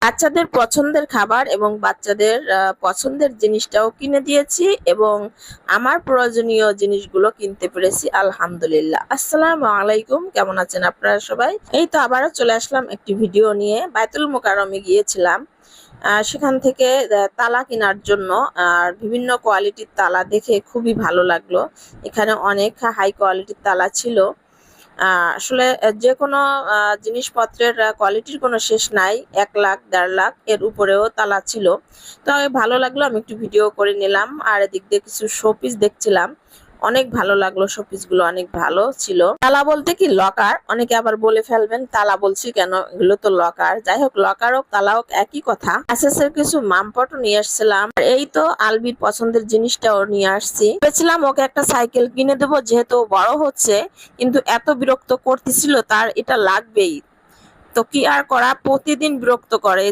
বাচ্চাদের পছন্দের খাবার এবং বাচ্চাদের পছন্দের জিনিসটাও কিনে দিয়েছি এবং আমার প্রয়োজনীয় জিনিসগুলো কিনতে পেরেছি আলহামদুলিল্লাহ। আসসালামু আলাইকুম, কেমন আছেন আপনারা সবাই? এই তো আবারও চলে আসলাম একটি ভিডিও নিয়ে। বায়তুল মোকাররমে গিয়েছিলাম, সেখান থেকে তালা কেনার জন্য। আর বিভিন্ন কোয়ালিটির তালা দেখে খুবই ভালো লাগলো। এখানে অনেক হাই কোয়ালিটির তালা ছিল। আসলে যে কোনো জিনিসপত্রের কোয়ালিটির কোনো শেষ নাই। 1 লাখ 1.5 লাখ এর উপরেও তালা ছিল। তো ভালো লাগলো, আমি একটু ভিডিও করে নিলাম। আর এদিক দিয়ে কিছু শোপিস দেখছিলাম, অনেক ভালো লাগলো। শোপিস গুলো অনেক ভালো ছিল। তালা বলতে কি লকার, অনেকে আবার বলে ফেলবেন তালা বলছি কেন, এগুলো তো লকার। যাই হোক, লকার হোক তালা হোক একই কথা। এসএসের কিছু মামপটও নিয়ে আসছিলাম। আর এই তো আলবির পছন্দের জিনিসটাও নিয়ে আসছি। ভেবেছিলাম ওকে একটা সাইকেল কিনে দেবো, যেহেতু বড় হচ্ছে, কিন্তু এত বিরক্ত করতেছিল, তার এটা লাগবেই। তো কি আর করা, প্রতিদিন বিরক্ত করে।